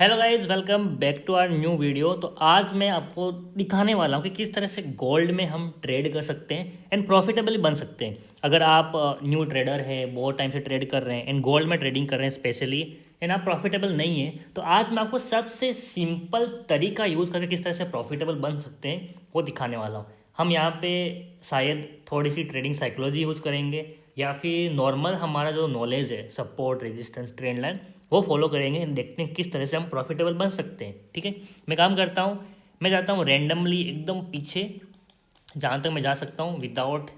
Hello guys, welcome back to our new video. तो आज मैं आपको दिखाने वाला हूँ कि किस तरह से गोल्ड में हम ट्रेड कर सकते हैं एंड प्रॉफिटेबली बन सकते हैं। अगर आप न्यू ट्रेडर है, बहुत टाइम से ट्रेड कर रहे हैं एंड गोल्ड में ट्रेडिंग कर रहे हैं स्पेशली, एंड आप प्रॉफिटेबल नहीं है, तो आज मैं आपको सबसे सिंपल तरीका यूज़ करके किस तरह से प्रॉफिटेबल बन सकते हैं वो दिखाने वाला हूँ। हम यहाँ पे शायद थोड़ी सी ट्रेडिंग साइकोलॉजी यूज़ करेंगे या फिर नॉर्मल हमारा जो नॉलेज है, सपोर्ट, रेजिस्टेंस, ट्रेंड लाइन, वो फॉलो करेंगे। देखते हैं किस तरह से हम प्रॉफिटेबल बन सकते हैं। ठीक है, मैं काम करता हूँ, मैं जाता हूँ रैंडमली एकदम पीछे जहाँ तक मैं जा सकता हूँ विदाउट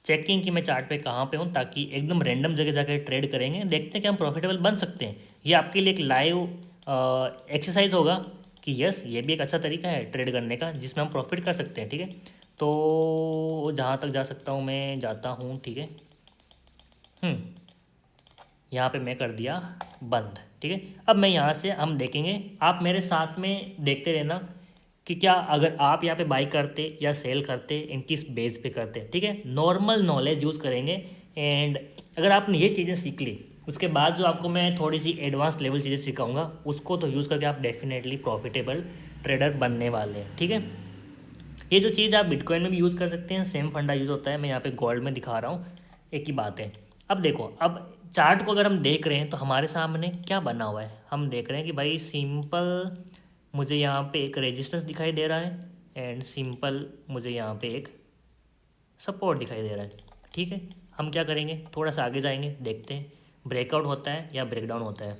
चेकिंग कि मैं चार्ट पे कहाँ पे हूँ, ताकि एकदम रैंडम जगह जाकर ट्रेड करेंगे। देखते हैं कि हम प्रॉफिटेबल बन सकते हैं। ये आपके लिए एक लाइव एक्सरसाइज होगा कि यस, ये भी एक अच्छा तरीका है ट्रेड करने का जिसमें हम प्रॉफिट कर सकते हैं। ठीक है, तो जहाँ तक जा सकता हूँ मैं जाता हूँ। ठीक है, यहाँ पे मैं कर दिया बंद। ठीक है, अब मैं यहाँ से हम देखेंगे, आप मेरे साथ में देखते रहना कि क्या अगर आप यहाँ पे बाई करते या सेल करते, इन किस बेस पे करते। ठीक है, नॉर्मल नॉलेज यूज़ करेंगे। एंड अगर आपने ये चीज़ें सीख ली, उसके बाद जो आपको मैं थोड़ी सी एडवांस लेवल चीज़ें सिखाऊंगा, उसको तो यूज़ करके आप डेफिनेटली प्रॉफिटेबल ट्रेडर बनने वाले हैं। ठीक है, ये जो चीज़ आप बिटकॉइन में भी यूज़ कर सकते हैं, सेम फंडा यूज़ होता है। मैं यहाँ पे गोल्ड में दिखा रहा हूँ, एक ही बात है। अब देखो, अब चार्ट को अगर हम देख रहे हैं तो हमारे सामने क्या बना हुआ है, हम देख रहे हैं कि भाई सिंपल मुझे यहाँ पे एक रेजिस्टेंस दिखाई दे रहा है एंड सिंपल मुझे यहाँ पे एक सपोर्ट दिखाई दे रहा है। ठीक है, हम क्या करेंगे, थोड़ा सा आगे जाएंगे, देखते हैं ब्रेकआउट होता है या ब्रेकडाउन होता है।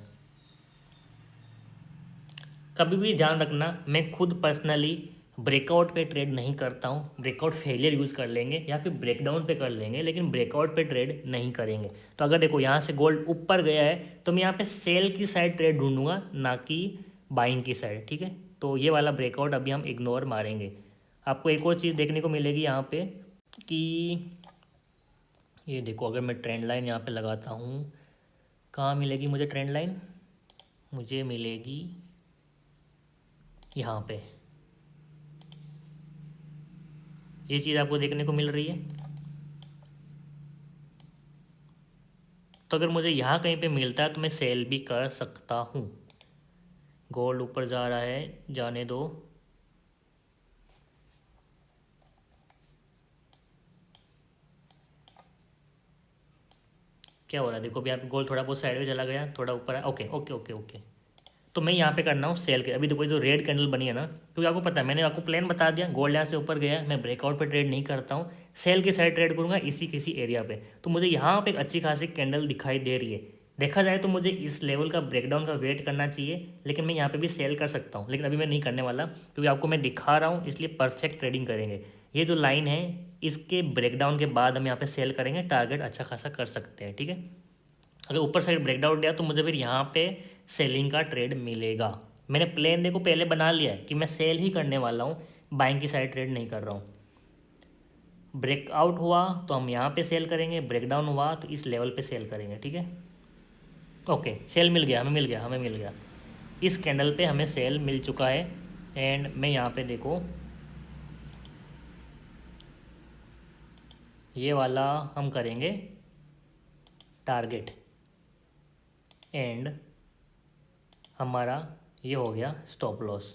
कभी भी ध्यान रखना, मैं खुद पर्सनली ब्रेकआउट पे ट्रेड नहीं करता हूँ। ब्रेकआउट फेलियर यूज़ कर लेंगे या फिर ब्रेकडाउन पे कर लेंगे, लेकिन ब्रेकआउट पे ट्रेड नहीं करेंगे। तो अगर देखो यहाँ से गोल्ड ऊपर गया है तो मैं यहाँ पे सेल की साइड ट्रेड ढूंढूंगा, ना कि बाइंग की साइड। ठीक है, तो ये वाला ब्रेकआउट अभी हम इग्नोर मारेंगे। आपको एक और चीज़ देखने को मिलेगी यहाँ पे कि ये देखो, अगर मैं ट्रेंड लाइन यहाँ पे लगाता हूँ, कहाँ मिलेगी मुझे ट्रेंड लाइन? मुझे मिलेगी यहाँ पे। ये चीज़ आपको देखने को मिल रही है। तो अगर मुझे यहाँ कहीं पे मिलता है तो मैं सेल भी कर सकता हूँ। गोल्ड ऊपर जा रहा है, जाने दो। क्या हो रहा है देखो, अभी यहाँ पे गोल्ड थोड़ा बहुत साइड में चला गया, थोड़ा ऊपर है। ओके ओके ओके ओके, तो मैं यहाँ पे करना हूँ सेल के। अभी देखो ये जो रेड कैंडल बनी है ना, क्योंकि आपको पता है, मैंने आपको प्लान बता दिया, गोल्ड यहाँ से ऊपर गया, मैं ब्रेकआउट पे ट्रेड नहीं करता हूँ, सेल की साइड ट्रेड करूँगा इसी किसी एरिया पे। तो मुझे यहाँ पे एक अच्छी खासी कैंडल दिखाई दे रही है। देखा जाए तो मुझे इस लेवल का ब्रेकडाउन का वेट करना चाहिए, लेकिन मैं यहाँ पे भी सेल कर सकता हूँ, लेकिन अभी मैं नहीं करने वाला क्योंकि आपको मैं दिखा रहा हूँ, इसलिए परफेक्ट ट्रेडिंग करेंगे। ये जो लाइन है, इसके ब्रेकडाउन के बाद हम यहाँ पे सेल करेंगे, टारगेट अच्छा खासा कर सकते हैं। ठीक है, अगर ऊपर साइड ब्रेकडाउन दिया तो मुझे फिर यहाँ पे सेलिंग का ट्रेड मिलेगा। मैंने प्लेन देखो पहले बना लिया है कि मैं सेल ही करने वाला हूँ, बाइंग की साइड ट्रेड नहीं कर रहा हूँ। ब्रेकआउट हुआ तो हम यहाँ पे सेल करेंगे, ब्रेकडाउन हुआ तो इस लेवल पे सेल करेंगे। ठीक है, ओके, सेल मिल गया, हमें मिल गया, हमें मिल गया। इस कैंडल पे हमें सेल मिल चुका है। एंड मैं यहाँ पे देखो, ये वाला हम करेंगे टारगेट, एंड हमारा ये हो गया स्टॉप लॉस।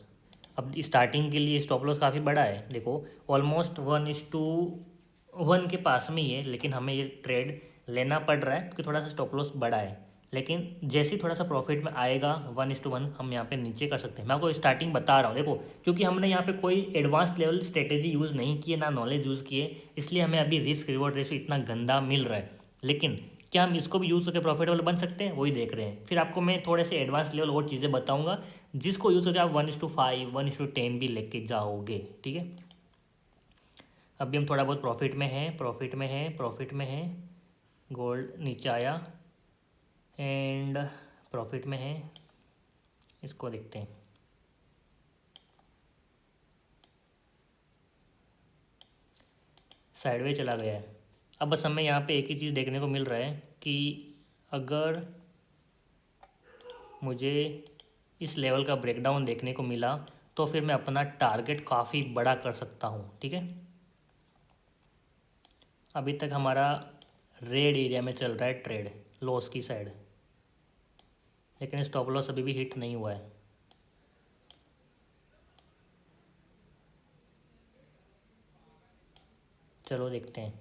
अब स्टार्टिंग के लिए स्टॉप लॉस काफ़ी बड़ा है, देखो ऑलमोस्ट 1:1 के पास में ही है, लेकिन हमें ये ट्रेड लेना पड़ रहा है क्योंकि थोड़ा सा स्टॉप लॉस बड़ा है। लेकिन जैसे ही थोड़ा सा प्रॉफिट में आएगा 1:1, हम यहाँ पे नीचे कर सकते हैं। मैं आपको स्टार्टिंग बता रहा हूँ देखो, क्योंकि हमने यहाँ पे कोई एडवांस लेवल स्ट्रेटेजी यूज़ नहीं की है, ना नॉलेज यूज़ की है, इसलिए हमें अभी रिस्क रिवॉर्ड रेशो इतना गंदा मिल रहा है। लेकिन क्या हम इसको भी यूज़ करके प्रॉफिटेबल बन सकते हैं, वही देख रहे हैं। फिर आपको मैं थोड़े से एडवांस लेवल और चीज़ें बताऊंगा जिसको यूज़ करके आप 1:5, 1:10 भी लेके जाओगे। ठीक है, अभी हम थोड़ा बहुत प्रॉफिट में हैं, प्रॉफिट में हैं, प्रॉफिट में हैं। गोल्ड नीचे आया एंड प्रॉफिट में है, इसको देखते हैं। साइडवे चला गया है। अब बस हमें यहाँ पे एक ही चीज़ देखने को मिल रहा है कि अगर मुझे इस लेवल का ब्रेकडाउन देखने को मिला तो फिर मैं अपना टारगेट काफ़ी बड़ा कर सकता हूँ। ठीक है, अभी तक हमारा रेड एरिया में चल रहा है ट्रेड, लॉस की साइड, लेकिन स्टॉप लॉस अभी भी हिट नहीं हुआ है। चलो देखते हैं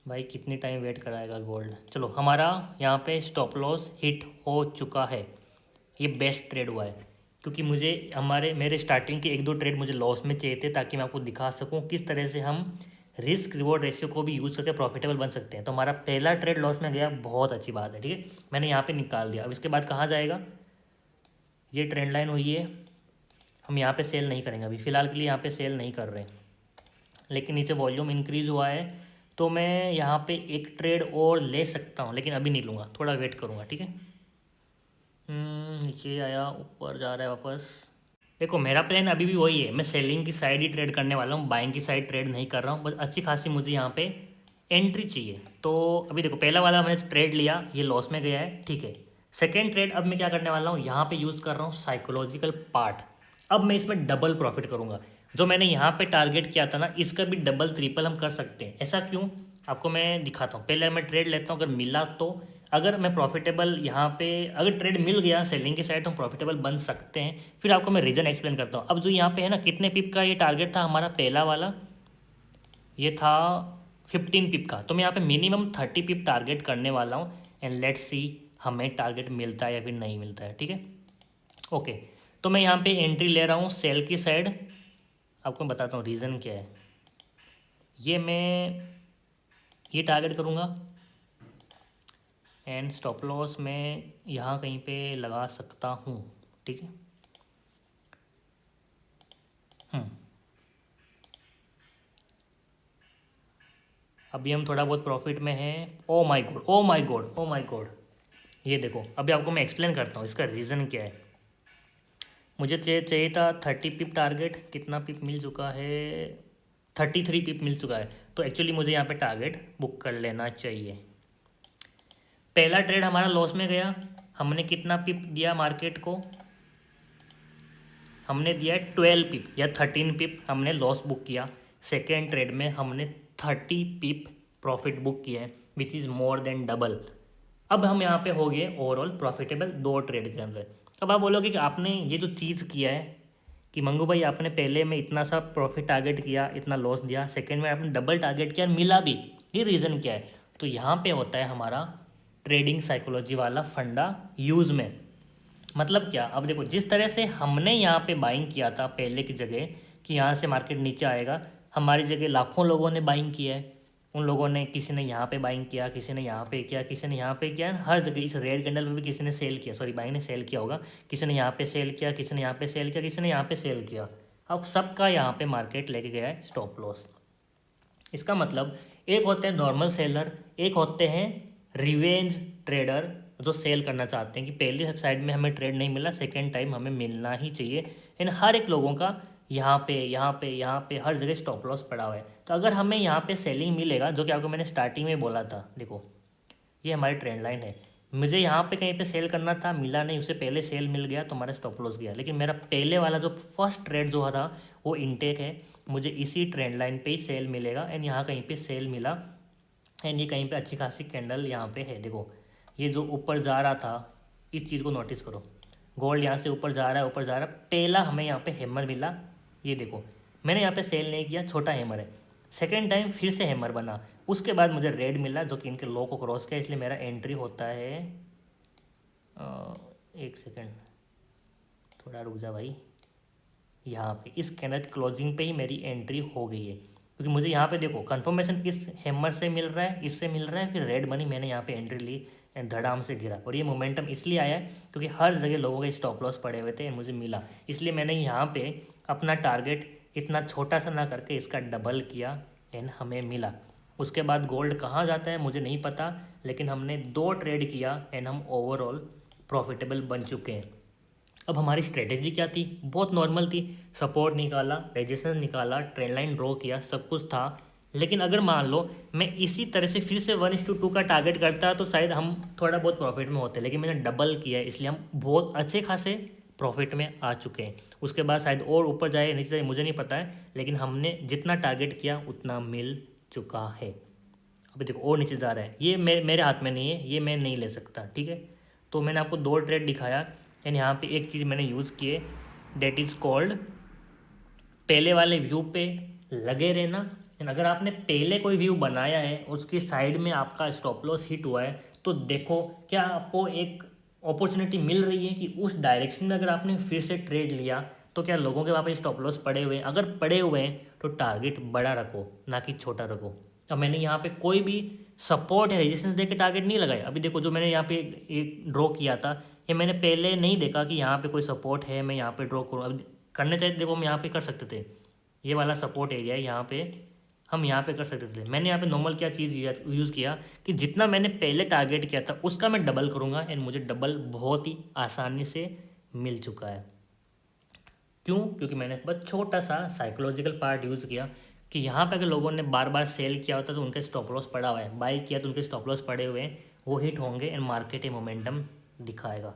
भाई कितनी टाइम वेट कराएगा गोल्ड। चलो हमारा यहाँ पे स्टॉप लॉस हिट हो चुका है। ये बेस्ट ट्रेड हुआ है क्योंकि मुझे मेरे स्टार्टिंग के एक दो ट्रेड मुझे लॉस में चाहिए थे ताकि मैं आपको दिखा सकूं किस तरह से हम रिस्क रिवॉर्ड रेशियो को भी यूज़ करके प्रॉफिटेबल बन सकते हैं। तो हमारा पहला ट्रेड लॉस में गया, बहुत अच्छी बात है, ठीक है, मैंने यहाँ पे निकाल दिया। अब इसके बाद कहाँ जाएगा, ये ट्रेंड लाइन हुई है, हम यहाँ पे सेल नहीं करेंगे अभी फ़िलहाल के लिए, यहाँ पे सेल नहीं कर रहे हैं। लेकिन नीचे वॉल्यूम इंक्रीज़ हुआ है तो मैं यहाँ पे एक ट्रेड और ले सकता हूँ, लेकिन अभी नहीं लूँगा, थोड़ा वेट करूँगा, ठीक है। नीचे आया, ऊपर जा रहा है वापस। देखो मेरा प्लान अभी भी वही है, मैं सेलिंग की साइड ही ट्रेड करने वाला हूँ, बाइंग की साइड ट्रेड नहीं कर रहा हूँ। बस अच्छी खासी मुझे यहाँ पे एंट्री चाहिए। तो अभी देखो पहला वाला मैंने ट्रेड लिया, ये लॉस में गया है, ठीक है। सेकेंड ट्रेड अब मैं क्या करने वाला हूँ, यहाँ पे यूज़ कर रहा हूँ साइकोलॉजिकल पार्ट। अब मैं इसमें डबल प्रॉफिट करूँगा। जो मैंने यहाँ पे टारगेट किया था ना, इसका भी डबल ट्रिपल हम कर सकते हैं। ऐसा क्यों, आपको मैं दिखाता हूँ। पहले मैं ट्रेड लेता हूँ, अगर मिला तो, अगर मैं प्रॉफिटेबल यहाँ पे अगर ट्रेड मिल गया सेलिंग की साइड, हम प्रॉफिटेबल बन सकते हैं। फिर आपको मैं रीज़न एक्सप्लेन करता हूँ। अब जो यहाँ पे है ना, कितने पिप का ये टारगेट था हमारा पहला वाला, ये था 15 पिप का। तो मैं यहाँ पे मिनिमम 30 पिप टारगेट करने वाला हूँ एंड लेट्स सी हमें टारगेट मिलता है या फिर नहीं मिलता है, ठीक है। ओके, तो मैं यहाँ पे एंट्री ले रहा हूँ सेल की साइड। आपको मैं बताता हूँ रीज़न क्या है। ये मैं ये टारगेट करूँगा एंड स्टॉप लॉस मैं यहाँ कहीं पे लगा सकता हूँ, ठीक है। अभी हम थोड़ा बहुत प्रॉफिट में हैं। Oh my God, oh my God, oh my God, ये देखो अभी आपको मैं एक्सप्लेन करता हूँ इसका रीज़न क्या है। मुझे चाहिए था 30 पिप टारगेट, कितना पिप मिल चुका है, 33 पिप मिल चुका है। तो एक्चुअली मुझे यहाँ पे टारगेट बुक कर लेना चाहिए। पहला ट्रेड हमारा लॉस में गया, हमने कितना पिप दिया मार्केट को, हमने दिया 12 पिप या 13 पिप हमने लॉस बुक किया। सेकेंड ट्रेड में हमने 30 पिप प्रॉफिट बुक किया है, which is more than double. अब हम यहाँ पे हो गए ओवरऑल प्रॉफिटेबल दो ट्रेड के अंदर। अब आप बोलोगे कि आपने ये जो चीज़ किया है कि मंगू भाई आपने पहले में इतना सा प्रॉफिट टारगेट किया, इतना लॉस दिया, सेकेंड में आपने डबल टारगेट किया, मिला भी, ये रीज़न क्या है। तो यहाँ पे होता है हमारा ट्रेडिंग साइकोलॉजी वाला फंडा यूज़ में। मतलब क्या, अब देखो जिस तरह से हमने यहाँ पे बाइंग किया था पहले की जगह कि यहाँ से मार्केट नीचे आएगा, हमारी जगह लाखों लोगों ने बाइंग किया है। उन लोगों ने, किसी ने यहाँ पे बाइंग किया, किसी ने यहाँ पे किया, किसी ने यहाँ पे किया, हर जगह इस रेड कैंडल में भी किसी ने सेल किया, सॉरी बाइंग ने सेल किया होगा, किसी ने यहाँ पे सेल किया, किसी ने यहाँ पे सेल किया, किसी ने यहाँ पे सेल किया। अब सबका यहाँ पे मार्केट लेके गया है स्टॉप लॉस। इसका मतलब एक होते हैं नॉर्मल सेलर, एक होते हैं रिवेंज ट्रेडर जो सेल करना चाहते हैं कि पहली साइड में हमें ट्रेड नहीं मिला, सेकेंड टाइम हमें मिलना ही चाहिए। इन हर एक लोगों का यहाँ पे यहाँ पे यहाँ पे हर जगह स्टॉप लॉस पड़ा हुआ है। तो अगर हमें यहाँ पे सेलिंग मिलेगा, जो कि आपको मैंने स्टार्टिंग में बोला था, देखो ये हमारी ट्रेंड लाइन है, मुझे यहाँ पे कहीं पे सेल करना था, मिला नहीं, उससे पहले सेल मिल गया तो हमारा स्टॉप लॉस गया। लेकिन मेरा पहले वाला जो फर्स्ट ट्रेड जो था वो इनटेक है, मुझे इसी ट्रेंड लाइन पे ही सेल मिलेगा एंड यहाँ कहीं पे सेल मिला एंड ये कहीं पे अच्छी खासी कैंडल यहाँ पे है। देखो ये जो ऊपर जा रहा था, इस चीज़ को नोटिस करो, गोल्ड यहाँ से ऊपर जा रहा है, ऊपर जा रहा है, पहला हमें यहाँ पे हैमर मिला, ये देखो मैंने यहाँ पे सेल नहीं किया, छोटा हैमर है। सेकेंड टाइम फिर से हैमर बना, उसके बाद मुझे रेड मिला जो कि इनके लो को क्रॉस किया, इसलिए मेरा एंट्री होता है एक सेकेंड, थोड़ा रुक जा भाई, यहाँ पे इस कैंडल क्लोजिंग पे ही मेरी एंट्री हो गई है। क्योंकि मुझे यहाँ पे देखो कंफर्मेशन इस हैमर से मिल रहा है, इससे मिल रहा है, फिर रेड बनी, मैंने यहाँ पे एंट्री ली एंड धड़ाम से गिरा। और ये मोमेंटम इसलिए आया क्योंकि हर जगह लोगों के स्टॉप लॉस पड़े हुए थे एंड मुझे मिला, इसलिए मैंने यहाँ पे अपना टारगेट इतना छोटा सा ना करके इसका डबल किया एंड हमें मिला। उसके बाद गोल्ड कहाँ जाता है मुझे नहीं पता, लेकिन हमने दो ट्रेड किया एंड हम ओवरऑल प्रॉफिटेबल बन चुके हैं। अब हमारी स्ट्रेटेजी क्या थी, बहुत नॉर्मल थी, सपोर्ट निकाला, रेजिस्टेंस निकाला, ट्रेंड लाइन ड्रॉ किया, सब कुछ था। लेकिन अगर मान लो मैं इसी तरह से फिर से 1:2 का टारगेट करता तो शायद हम थोड़ा बहुत प्रॉफिट में होते, लेकिन मैंने डबल किया है इसलिए हम बहुत अच्छे खासे प्रॉफिट में आ चुके हैं। उसके बाद शायद और ऊपर जाए नीचे जाए मुझे नहीं पता है, लेकिन हमने जितना टारगेट किया उतना मिल चुका है। अभी देखो और नीचे जा रहा है, ये मेरे हाथ में नहीं है, ये मैं नहीं ले सकता, ठीक है। तो मैंने आपको दो ट्रेड दिखाया एंड यहाँ पे एक चीज़ मैंने यूज़ की है, डेट इज़ कॉल्ड पहले वाले व्यू पे लगे रहना। एंड अगर आपने पहले कोई व्यू बनाया है, उसकी साइड में आपका स्टॉप लॉस हिट हुआ है, तो देखो क्या आपको एक अपॉर्चुनिटी मिल रही है कि उस डायरेक्शन में अगर आपने फिर से ट्रेड लिया तो क्या लोगों के वहाँ पे स्टॉप लॉस पड़े हुए हैं? अगर पड़े हुए हैं तो टारगेट बड़ा रखो, ना कि छोटा रखो। अब मैंने यहाँ पे कोई भी सपोर्ट या रेजिस्टेंस देके टारगेट नहीं लगाया। अभी देखो जो मैंने यहाँ पे एक ड्रॉ किया था, ये मैंने पहले नहीं देखा कि यहाँ पे कोई सपोर्ट है, मैं यहाँ पे ड्रॉ करूँ। अब करने चाहिए, देखो हम यहाँ पे कर सकते थे, ये वाला सपोर्ट एरिया है, यहाँ पे हम यहाँ पे कर सकते थे। मैंने यहाँ पे नॉर्मल क्या चीज़ यूज़ किया कि जितना मैंने पहले टारगेट किया था उसका मैं डबल करूँगा, एंड मुझे डबल बहुत ही आसानी से मिल चुका है। क्यों? क्योंकि मैंने बस छोटा सा साइकोलॉजिकल पार्ट यूज़ किया कि यहाँ पे अगर लोगों ने बार बार सेल किया होता तो उनके स्टॉप लॉस पड़ा हुआ है, बाई किया तो उनके स्टॉप लॉस पड़े हुए हैं, वो हिट होंगे एंड मार्केट ये मोमेंटम दिखाएगा।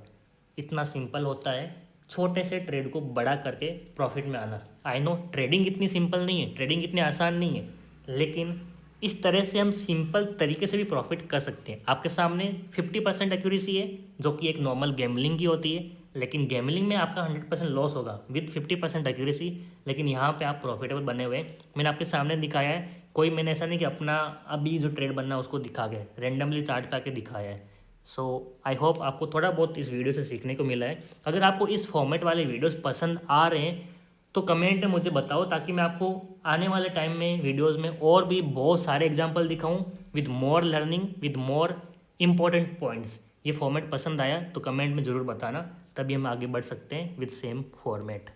इतना सिंपल होता है छोटे से ट्रेड को बड़ा करके प्रॉफिट में आना। आई नो ट्रेडिंग इतनी सिंपल नहीं है, ट्रेडिंग इतनी आसान नहीं है, लेकिन इस तरह से हम सिंपल तरीके से भी प्रॉफिट कर सकते हैं। आपके सामने 50% एक्यूरेसी है जो कि एक नॉर्मल गैम्बलिंग की होती है, लेकिन गैम्बलिंग में आपका 100% लॉस होगा विद 50% एक्यूरेसी, लेकिन यहाँ पे आप प्रॉफिटेबल बने हुए हैं। मैंने आपके सामने दिखाया है, कोई मैंने ऐसा नहीं कि अपना अभी जो ट्रेड बनना है उसको दिखा के रेंडमली चार्ट पे आके दिखाया है। सो आई होप आपको थोड़ा बहुत इस वीडियो से सीखने को मिला है। अगर आपको इस फॉर्मेट वाले वीडियोस पसंद आ रहे हैं तो कमेंट में मुझे बताओ, ताकि मैं आपको आने वाले टाइम में वीडियोस में और भी बहुत सारे एग्जांपल दिखाऊं with more learning, with more important points. ये फॉर्मेट पसंद आया तो कमेंट में ज़रूर बताना, तभी हम आगे बढ़ सकते हैं विद सेम फॉर्मेट।